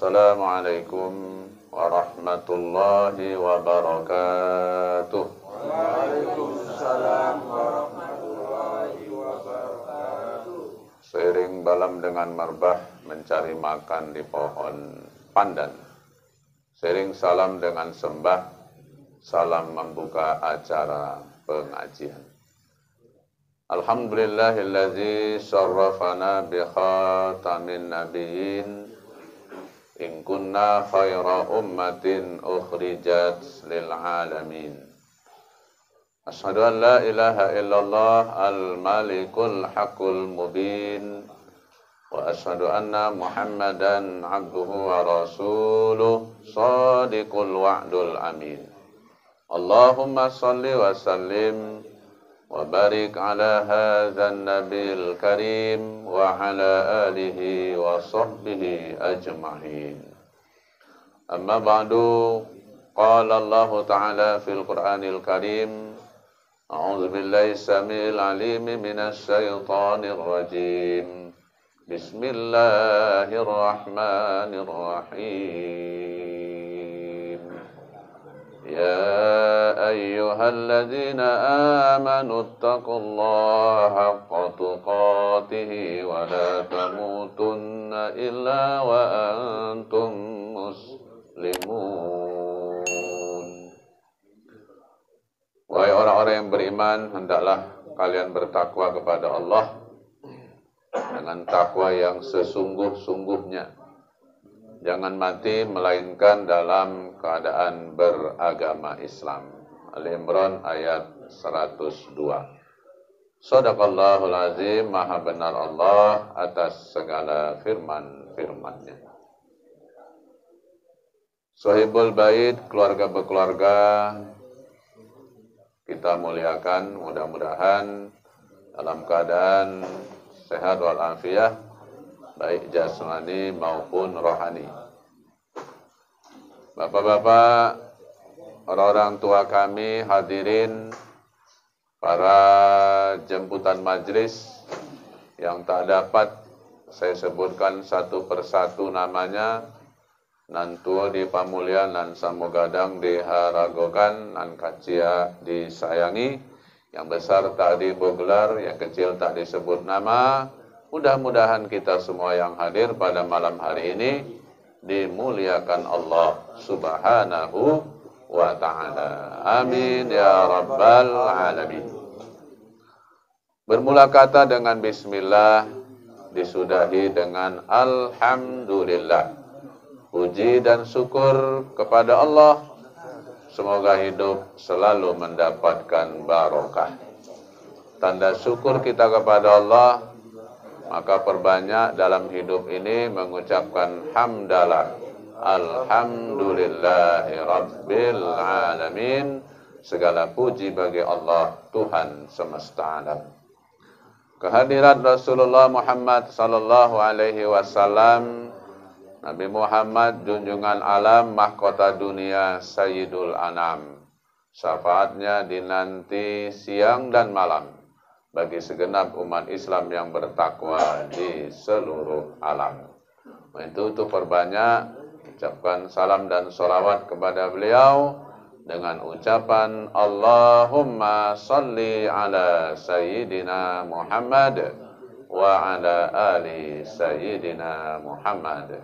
Assalamualaikum warahmatullahi wabarakatuh. Waalaikumsalam warahmatullahi wabarakatuh. Seiring balam dengan merbah mencari makan di pohon pandan. Seiring salam dengan sembah, salam membuka acara pengajian. Alhamdulillahilladzi syarrafana bi khatamin nabiyyin. In kunna khaira ummatin ukhrijat lil alamin. Asyhadu an la ilaha illallah al-malikul haqqul mubin. Wa asyhadu anna Muhammadan abduhu wa rasuluh shadiqul wa'dul amin. Allahumma salli wa sallim wa barik ala hadzal nabiyil karim wa ala alihi wa sahbihi ajma'in. Amma ba'du, qala Allah ta'ala fil Qur'anil Karim, a'udzu billahi samil alim minasy syaithanir rajim. Bismillahirrahmanirrahim. Ya ayyuhalladzina amanu taqullaha haqqa tuqatih wa la tamutunna illa wa antum muslimun. Wahai orang-orang yang beriman, hendaklah kalian bertakwa kepada Allah dengan takwa yang sesungguh-sungguhnya. Jangan mati melainkan dalam keadaan beragama Islam. Al-Imran ayat 102. Shadaqallahul azim, maha benar Allah atas segala firman-firman-Nya. Sahibul bait, keluarga berkeluarga, kita muliakan, mudah-mudahan dalam keadaan sehat walafiat, baik jasmani maupun rohani. Bapak-bapak, orang-orang tua kami, hadirin, para jemputan majlis yang tak dapat saya sebutkan satu persatu namanya, nan tua di pamulian, nan samogadang diharagokan, nan kacia disayangi, yang besar tak dibogelar, yang kecil tak disebut nama. Mudah-mudahan kita semua yang hadir pada malam hari ini dimuliakan Allah Subhanahu wa ta'ala. Amin ya rabbal alamin. Bermula kata dengan bismillah, disudahi dengan alhamdulillah. Puji dan syukur kepada Allah. Semoga hidup selalu mendapatkan barokah. Tanda syukur kita kepada Allah, maka perbanyak dalam hidup ini mengucapkan hamdalah. Alhamdulillahi rabbil alamin. Segala puji bagi Allah, Tuhan semesta alam. Kehadirat Rasulullah Muhammad sallallahu alaihi wasallam, Nabi Muhammad junjungan alam, mahkota dunia, Sayyidul Anam. Syafaatnya dinanti siang dan malam bagi segenap umat Islam yang bertakwa di seluruh alam. Untuk perbanyak ucapkan salam dan sholawat kepada beliau dengan ucapan Allahumma salli ala Sayyidina Muhammad wa ala ali Sayyidina Muhammad.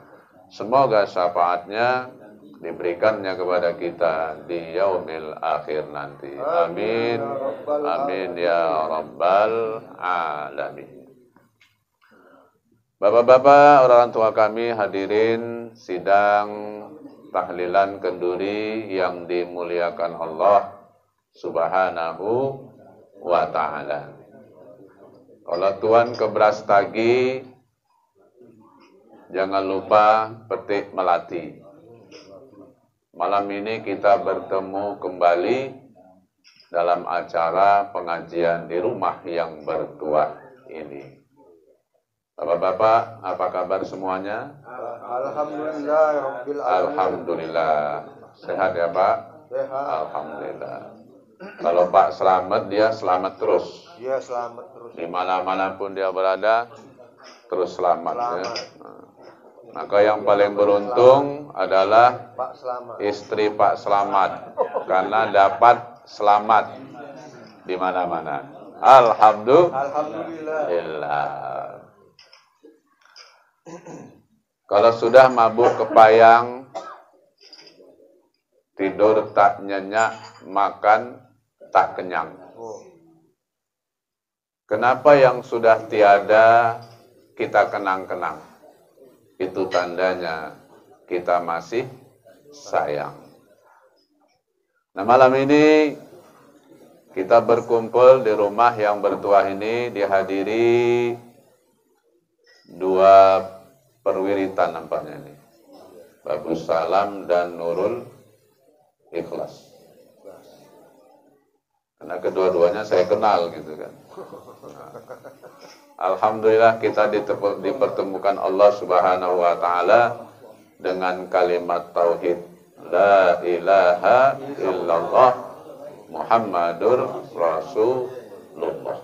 Semoga syafaatnya diberikannya kepada kita di yaumil akhir nanti. Amin. Amin ya rabbal alamin. Bapak-bapak, orang tua kami, hadirin sidang tahlilan kenduri yang dimuliakan Allah Subhanahu wa ta'ala. Kalau Tuhan ke Brastagi, jangan lupa petik melati. Malam ini kita bertemu kembali dalam acara pengajian di rumah yang bertuah ini. Bapak-bapak, apa kabar semuanya? Alhamdulillah rabbil alamin. Alhamdulillah. Sehat ya Pak? Sehat. Alhamdulillah. Kalau Pak selamat, dia selamat terus. Dia selamat terus. Di mana-mana pun dia berada, terus selamat. Ya. Maka yang paling beruntung adalah Pak Selamat. istri Pak Selamat, karena dapat selamat di mana-mana. Alhamdulillah. Kalau sudah mabuk kepayang, tidur tak nyenyak, makan tak kenyang. Kenapa yang sudah tiada kita kenang-kenang? Itu tandanya kita masih sayang. Nah, malam ini kita berkumpul di rumah yang bertuah ini, dihadiri dua perwiritan nampaknya ini, Babus Salam dan Nurul Ikhlas. Karena kedua-duanya saya kenal gitu kan. Nah, alhamdulillah kita dipertemukan Allah Subhanahu wa taala dengan kalimat tauhid la ilaha illallah Muhammadur Rasulullah.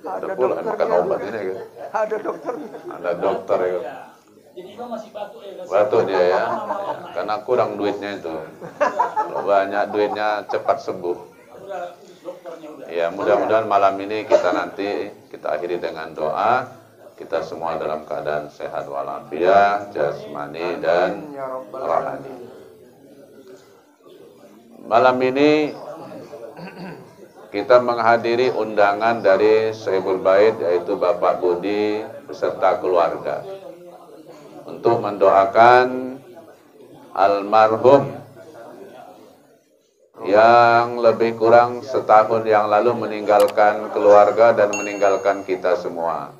Ada pula makan obat ini kan. Ada dokter. Ada dokter ya. Jadi Imam masih batuk ya? Batuk dia ya. Karena kurang duitnya itu. Kalau banyak duitnya cepat sembuh. Ya, mudah-mudahan malam ini kita akhiri dengan doa. Kita semua dalam keadaan sehat walafiat, jasmani dan rohani. Malam ini kita menghadiri undangan dari Sohibul Bait, yaitu Bapak Budi beserta keluarga, untuk mendoakan almarhum yang lebih kurang setahun yang lalu meninggalkan keluarga dan meninggalkan kita semua,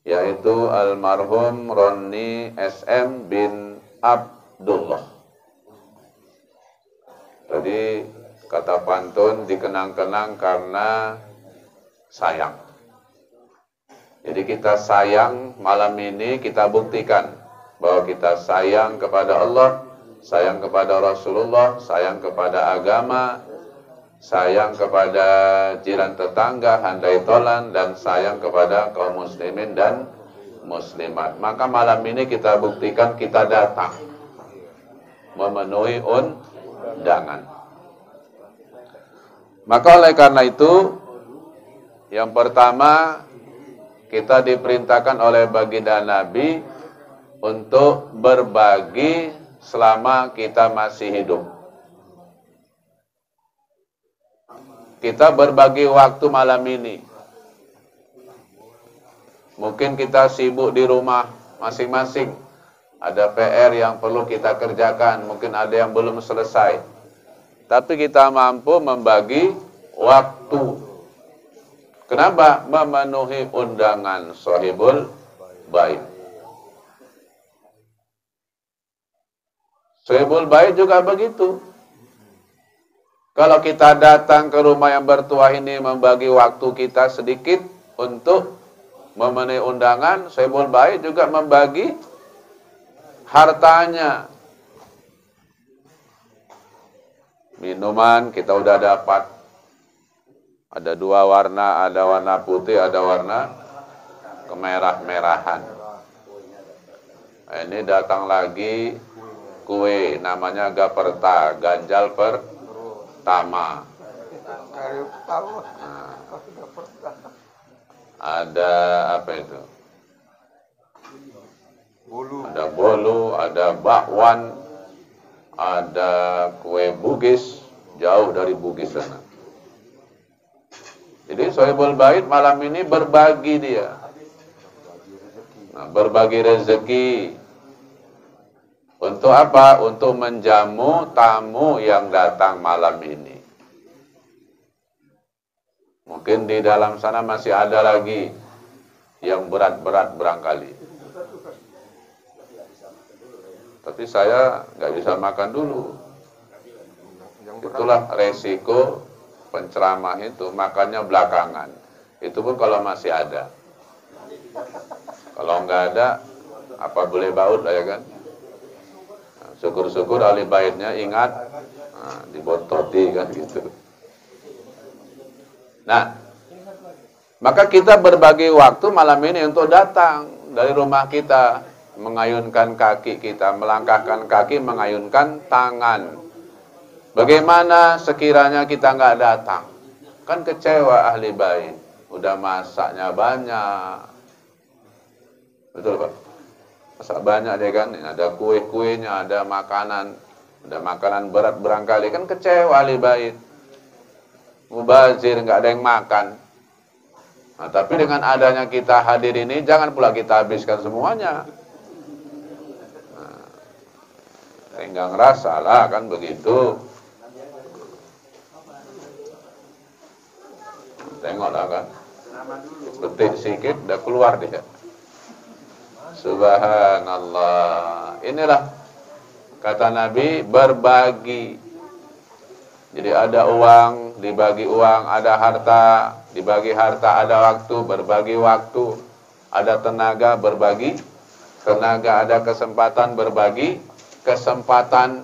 yaitu almarhum Roni SM bin Abdullah. Jadi kata pantun, dikenang-kenang karena sayang. Jadi kita sayang, malam ini kita buktikan bahwa kita sayang kepada Allah, sayang kepada Rasulullah, sayang kepada agama, sayang kepada jiran tetangga, handai tolan, dan sayang kepada kaum muslimin dan muslimat. Maka malam ini kita buktikan kita datang memenuhi undangan. Maka oleh karena itu, yang pertama kita diperintahkan oleh baginda Nabi untuk berbagi selama kita masih hidup. Kita berbagi waktu malam ini. Mungkin kita sibuk di rumah masing-masing. Ada PR yang perlu kita kerjakan, mungkin ada yang belum selesai. Tapi kita mampu membagi waktu. Kenapa? Memenuhi undangan Sohibul Bait. Sohibul Bait juga begitu. Kalau kita datang ke rumah yang bertuah ini membagi waktu kita sedikit untuk memenuhi undangan, Sohibul Bait juga membagi hartanya. Minuman kita udah dapat. Ada dua warna, ada warna putih, ada warna kemerah-merahan. Nah, ini datang lagi kue, namanya gaperta, ganjal pertama. Nah, ada apa itu? Ada bolu, ada bakwan, ada kue Bugis, jauh dari Bugis sana. Jadi Sohibul Bait malam ini berbagi dia. Nah, berbagi rezeki. Untuk apa? Untuk menjamu tamu yang datang malam ini. Mungkin di dalam sana masih ada lagi yang berat-berat barangkali. Tapi saya nggak bisa makan dulu. Itulah resiko penceramah itu, makannya belakangan. Itu pun kalau masih ada. Kalau nggak ada, apa boleh baut lah ya kan? Syukur-syukur ahli baitnya ingat, dibontoti kan gitu. Nah, Maka kita berbagi waktu malam ini untuk datang dari rumah kita, mengayunkan kaki kita, melangkahkan kaki, mengayunkan tangan. Bagaimana sekiranya kita nggak datang? Kan kecewa ahli bait. Udah masaknya banyak. Betul Pak? Masak banyak deh kan, ada kue-kuenya, ada makanan berat barangkali, kan kecewa ahli bait. Mubazir, nggak ada yang makan. Nah, tapi dengan adanya kita hadir ini, jangan pula kita habiskan semuanya. Nah, nggak ngerasa lah kan begitu. Tengoklah kan, detik sikit udah keluar dia. Subhanallah. Inilah kata Nabi, berbagi. Jadi ada uang, dibagi uang, ada harta, dibagi harta, ada waktu, berbagi waktu, ada tenaga, berbagi tenaga, ada kesempatan, berbagi kesempatan.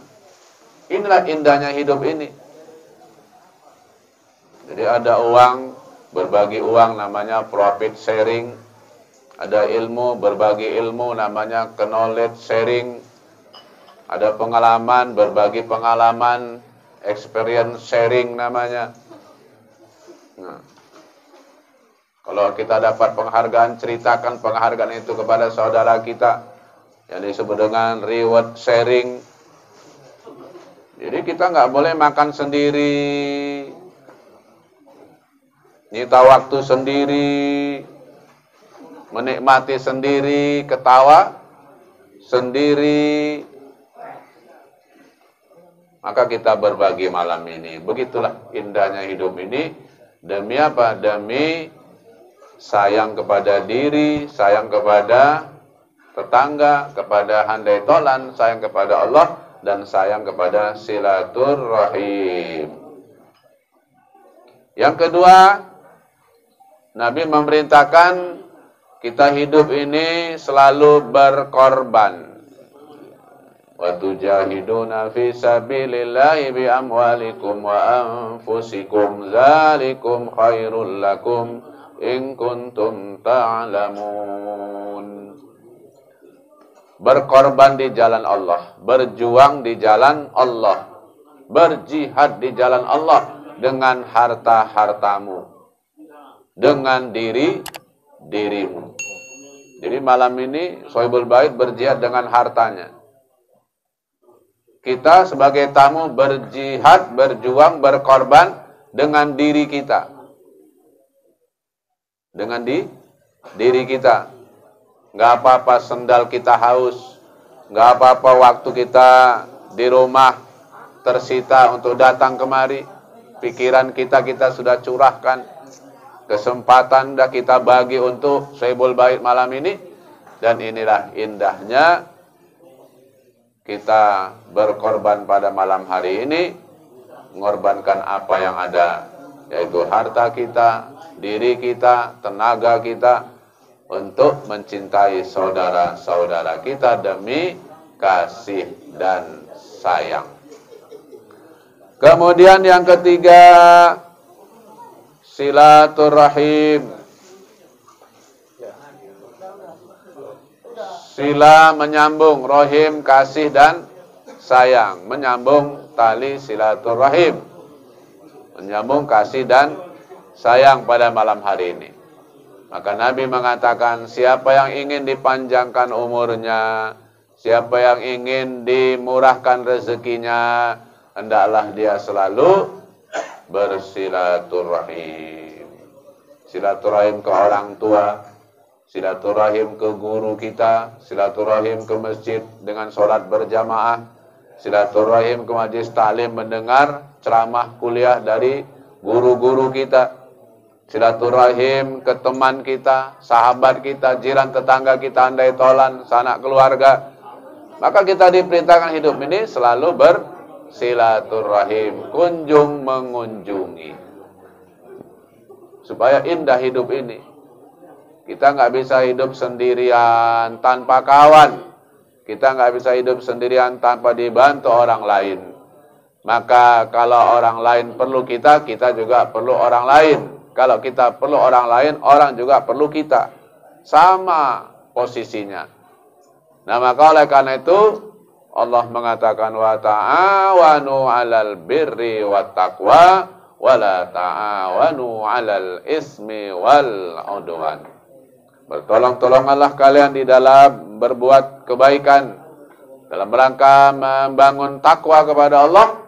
Inilah indahnya hidup ini. Jadi ada uang, berbagi uang, namanya profit sharing. Ada ilmu, berbagi ilmu, namanya knowledge sharing. Ada pengalaman, berbagi pengalaman, experience sharing namanya. Nah, kalau kita dapat penghargaan, ceritakan penghargaan itu kepada saudara kita, yang disebut dengan reward sharing. Jadi kita nggak boleh makan sendiri, nyita waktu sendiri, menikmati sendiri, ketawa sendiri. Maka kita berbagi malam ini. Begitulah indahnya hidup ini. Demi apa? Demi sayang kepada diri, sayang kepada tetangga, kepada handai tolan, sayang kepada Allah, dan sayang kepada silaturrahim. Yang kedua, Nabi memerintahkan kita hidup ini selalu berkorban. Wa tujahiduna fi sabilillahi bi amwalikum wa anfusikum dzalikum khairul lakum in kuntum ta'lamun. Berkorban di jalan Allah, berjuang di jalan Allah, berjihad di jalan Allah dengan harta-hartamu, dengan dirimu. Jadi malam ini Sohibul Bait berjihad dengan hartanya. Kita sebagai tamu berjihad, berjuang, berkorban dengan diri kita. Dengan diri kita. Nggak apa-apa sendal kita haus. Nggak apa-apa waktu kita di rumah tersita untuk datang kemari. Pikiran kita sudah curahkan. Kesempatan sudah kita bagi untuk Sohibul Bait malam ini. Dan inilah indahnya kita berkorban pada malam hari ini, mengorbankan apa yang ada, yaitu harta kita, diri kita, tenaga kita, untuk mencintai saudara-saudara kita demi kasih dan sayang. Kemudian yang ketiga, silaturrahim. Sila menyambung, rohim kasih dan sayang, menyambung tali silaturrahim, menyambung kasih dan sayang pada malam hari ini. Maka Nabi mengatakan, siapa yang ingin dipanjangkan umurnya, siapa yang ingin dimurahkan rezekinya, hendaklah dia selalu bersilaturrahim. Silaturahim ke orang tua, silaturahim ke guru kita, silaturahim ke masjid dengan sholat berjamaah, silaturahim ke majelis taklim mendengar ceramah kuliah dari guru-guru kita, silaturahim ke teman kita, sahabat kita, jiran tetangga kita, andai tolan, sanak keluarga. Maka kita diperintahkan hidup ini selalu bersilaturahim, kunjung mengunjungi, supaya indah hidup ini. Kita nggak bisa hidup sendirian tanpa kawan. Kita nggak bisa hidup sendirian tanpa dibantu orang lain. Maka kalau orang lain perlu kita, kita juga perlu orang lain. Kalau kita perlu orang lain, orang juga perlu kita. Sama posisinya. Nah, maka oleh karena itu Allah mengatakan wa ta'awanu 'alal birri wat taqwa wa la ta'awanu 'alal ismi wal 'udwan. Bertolong-tolonganlah kalian di dalam berbuat kebaikan dalam rangka membangun takwa kepada Allah,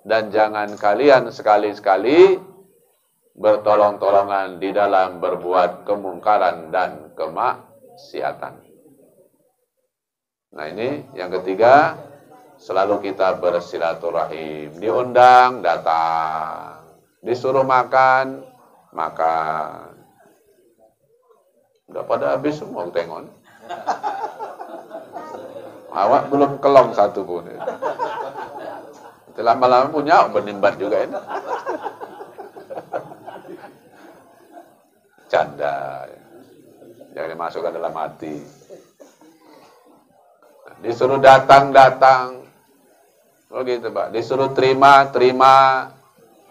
dan jangan kalian sekali-sekali bertolong-tolongan di dalam berbuat kemungkaran dan kemaksiatan. Nah, ini yang ketiga, selalu kita bersilaturahim. Diundang, datang. Disuruh makan, makan. Udah pada habis semua tengok. Awak belum kelong satu pun. Lama-lama punya benimbat juga ini. Canda. Jangan dimasukkan dalam hati. Disuruh datang. Oh gitu, Pak. Disuruh terima.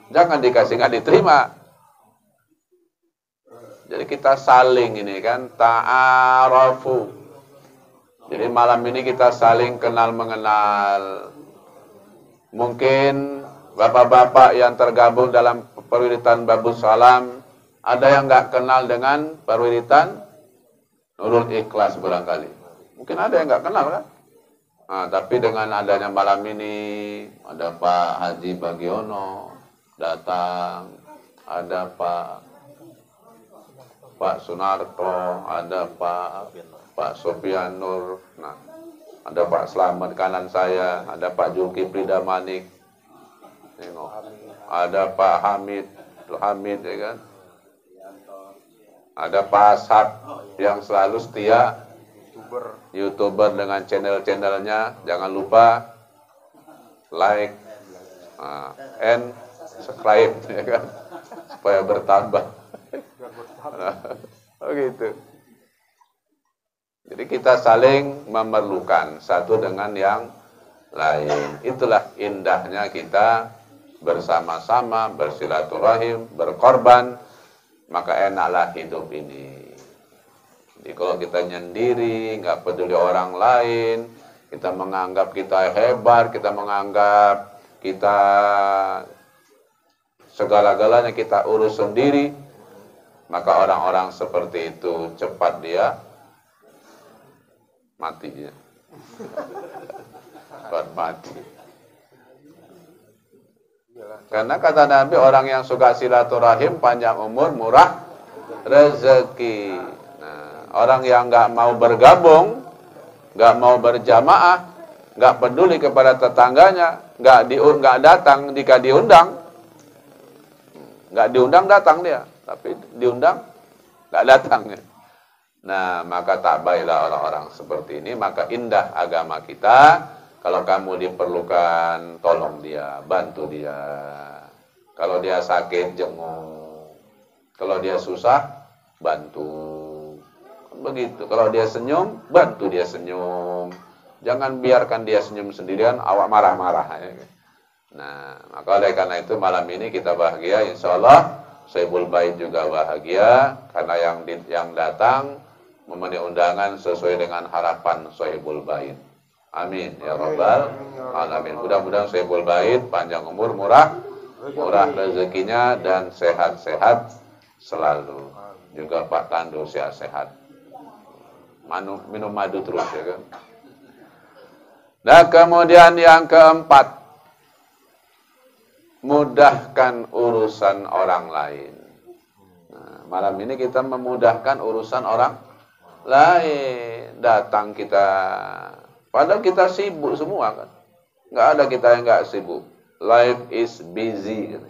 Jangan dikasih, nggak diterima. Jadi kita saling ini kan, ta'arafu. Jadi malam ini kita saling kenal mengenal. Mungkin bapak-bapak yang tergabung dalam perwiritan Babus Salam, ada yang nggak kenal dengan perwiritan Nurul Ikhlas barangkali. Mungkin ada yang nggak kenal kan? Nah, tapi dengan adanya malam ini, ada Pak Haji Bagiono datang, ada Pak Sunarto, ada Pak Sofian Nur, nah, ada Pak Slamet kanan saya, ada Pak Zulkifli Damanik, ada Pak Hamid, ya kan? Ada Pak Ashab yang selalu setia, YouTuber dengan channel-channelnya, jangan lupa like and subscribe, ya kan? Supaya bertambah. Oh gitu. Jadi kita saling memerlukan satu dengan yang lain. Itulah indahnya kita bersama-sama, bersilaturahim, berkorban, maka enaklah hidup ini. Jadi kalau kita nyendiri, nggak peduli orang lain, kita menganggap kita hebat, kita menganggap kita segala-galanya kita urus sendiri, maka orang-orang seperti itu cepat dia matinya. Cepat mati. Karena kata Nabi, orang yang suka silaturahim panjang umur, murah rezeki. Nah, orang yang nggak mau bergabung, nggak mau berjamaah, nggak peduli kepada tetangganya, nggak datang jika diundang, nggak diundang datang dia, tapi diundang nggak datang. Nah, maka tak baiklah orang-orang seperti ini. Maka indah agama kita. Kalau kamu diperlukan, tolong dia, bantu dia. Kalau dia sakit, jenguk. Kalau dia susah, bantu. Begitu. Kalau dia senyum, bantu dia senyum. Jangan biarkan dia senyum sendirian, awak marah-marah. Nah, maka oleh karena itu malam ini kita bahagia, insya Allah. Sohibul Bait juga bahagia, karena yang datang memenuhi undangan sesuai dengan harapan Sohibul Bait. Amin ya rabbal alamin. Mudah-mudahan Sohibul Bait panjang umur, murah rezekinya, dan sehat-sehat selalu. Juga Pak Tandu sehat-sehat. Minum madu terus, ya kan. Nah, kemudian yang keempat, mudahkan urusan orang lain. Nah, malam ini kita memudahkan urusan orang lain. Datang kita, padahal kita sibuk semua kan. Nggak ada kita yang nggak sibuk. Life is busy.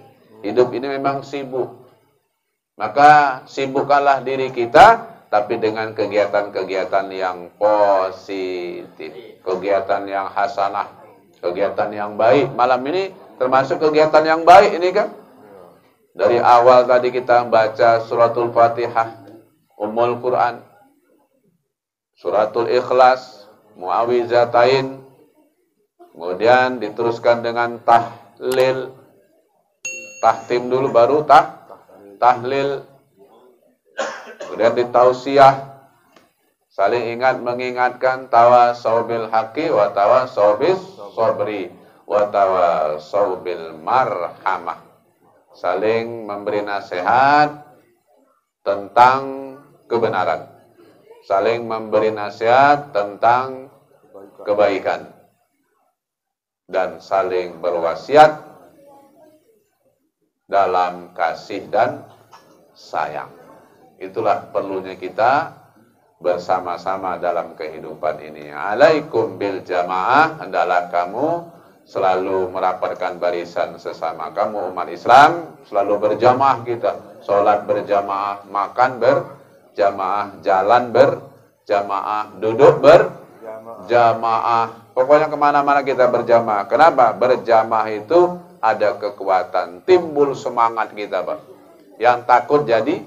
Hidup ini memang sibuk. Maka sibukkanlah diri kita, tapi dengan kegiatan-kegiatan yang positif, kegiatan yang hasanah, kegiatan yang baik. Malam ini termasuk kegiatan yang baik ini kan. Dari awal tadi kita baca suratul Fatihah, Ummul Quran, suratul Ikhlas, Mu'awizatain, kemudian diteruskan dengan tahlil, tahtim dulu baru tahlil, kemudian ditausiah, saling ingat mengingatkan, tawasau bil haqqi wa tawasau bis sabri wa tawasau bil marhamah. Saling memberi nasihat tentang kebenaran, saling memberi nasihat tentang kebaikan, dan saling berwasiat dalam kasih dan sayang. Itulah perlunya kita bersama-sama dalam kehidupan ini. Alaikum bil jamaah, hendaklah kamu selalu merapatkan barisan sesama kamu umat Islam, selalu berjamaah kita, sholat berjamaah, makan berjamaah, jalan berjamaah, duduk berjamaah, pokoknya kemana-mana kita berjamaah. Kenapa? Berjamaah itu ada kekuatan, timbul semangat kita, Pak. Yang takut jadi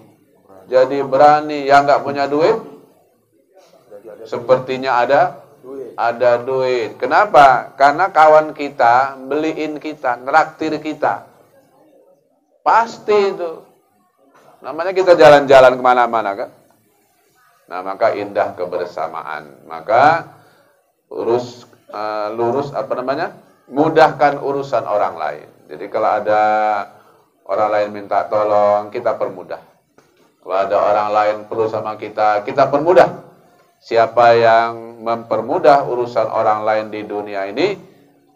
berani, yang nggak punya duit sepertinya ada duit. Kenapa? Karena kawan kita beliin kita, nraktir kita. Pasti itu. Namanya kita jalan-jalan kemana-mana kan. Nah, maka indah kebersamaan. Maka mudahkan urusan orang lain. Jadi kalau ada orang lain minta tolong, kita permudah. Kalau ada orang lain perlu sama kita, kita permudah. Siapa yang mempermudah urusan orang lain di dunia ini,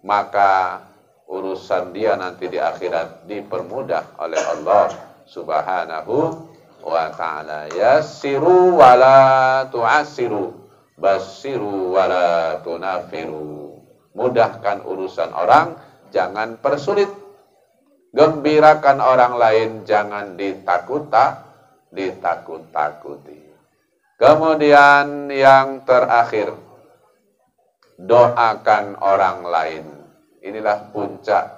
maka urusan dia nanti di akhirat dipermudah oleh Allah Subhanahu wa ta'ala. Yassiru wa la tu'assiru, bassiru wa la tunafiru. Mudahkan urusan orang, jangan persulit. Gembirakan orang lain, jangan ditakut-takuti. Kemudian yang terakhir, doakan orang lain. Inilah puncak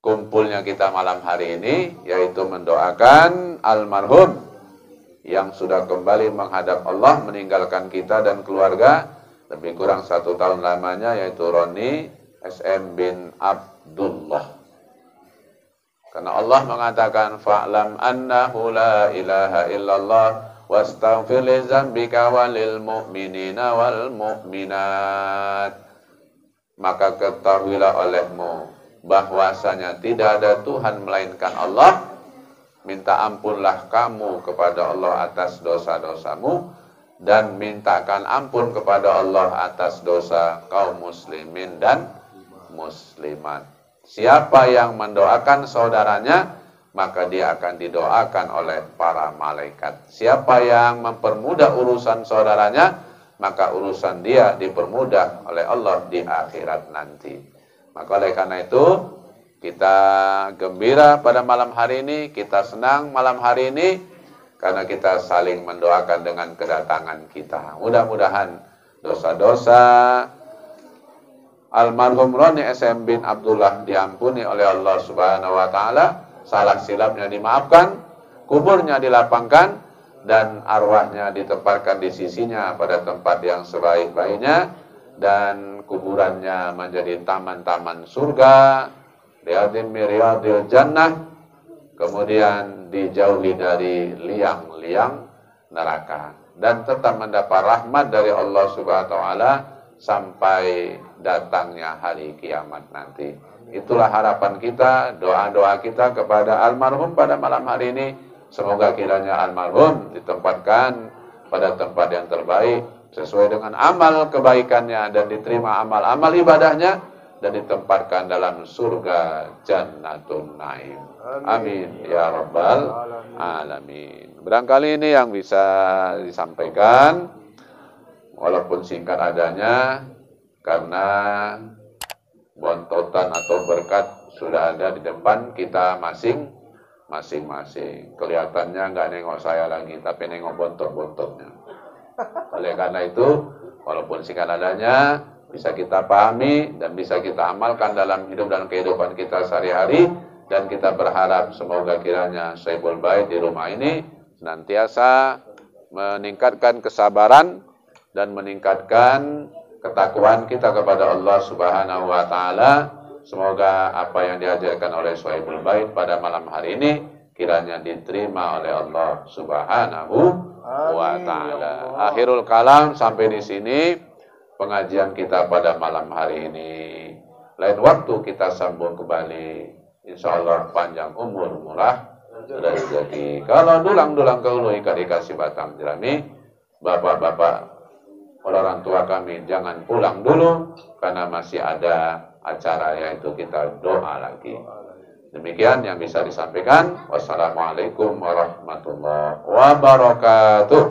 kumpulnya kita malam hari ini, yaitu mendoakan almarhum yang sudah kembali menghadap Allah, meninggalkan kita dan keluarga lebih kurang 1 tahun lamanya, yaitu Roni SM bin Abdullah. Karena Allah mengatakan, fa'lam annahu la ilaha illallah wastaghfir li dzambika walil mu'minina wal mu'minat. Maka ketahuilah olehmu bahwasanya tidak ada Tuhan melainkan Allah. Minta ampunlah kamu kepada Allah atas dosa-dosamu, dan mintakan ampun kepada Allah atas dosa kaum muslimin dan muslimat. Siapa yang mendoakan saudaranya, maka dia akan didoakan oleh para malaikat. Siapa yang mempermudah urusan saudaranya, maka urusan dia dipermudah oleh Allah di akhirat nanti. Maka oleh karena itu, kita gembira pada malam hari ini, kita senang malam hari ini, karena kita saling mendoakan dengan kedatangan kita. Mudah-mudahan dosa-dosa almarhum Roni SM bin Abdullah diampuni oleh Allah Subhanahu wa ta'ala, salah silapnya dimaafkan, kuburnya dilapangkan, dan arwahnya ditempatkan di sisinya pada tempat yang sebaik-baiknya, dan kuburannya menjadi taman-taman surga, riyadhim riyadhil jannah, kemudian dijauhi dari liang-liang neraka, dan tetap mendapat rahmat dari Allah Subhanahu wa ta'ala sampai datangnya hari kiamat nanti. Itulah harapan kita, doa-doa kita kepada almarhum pada malam hari ini. Semoga kiranya almarhum ditempatkan pada tempat yang terbaik sesuai dengan amal kebaikannya, dan diterima amal-amal ibadahnya, dan ditempatkan dalam surga Jannatun Naim. Amin ya rabbal alamin. Barangkali ini yang bisa disampaikan, walaupun singkat adanya, karena bontotan atau berkat sudah ada di depan kita masing-masing. Kelihatannya nggak nengok saya lagi, tapi nengok bontot-bontotnya. Oleh karena itu, walaupun singkat adanya, bisa kita pahami dan bisa kita amalkan dalam hidup dan kehidupan kita sehari-hari, dan kita berharap semoga kiranya Sahibul Bait di rumah ini senantiasa meningkatkan kesabaran dan meningkatkan ketakwaan kita kepada Allah Subhanahu wa ta'ala. Semoga apa yang diajarkan oleh Sahibul Bait pada malam hari ini kiranya diterima oleh Allah Subhanahu wa taala. Akhirul kalam, sampai di sini pengajian kita pada malam hari ini. Lain waktu kita sambung kembali. Insyaallah panjang umur, murah rezeki. Kalau dulang-dulang kaulu ikat dikasih batang jerami, bapak-bapak, orang tua kami jangan pulang dulu karena masih ada acara, yaitu kita doa lagi. Demikian yang bisa disampaikan. Wassalamualaikum warahmatullahi wabarakatuh.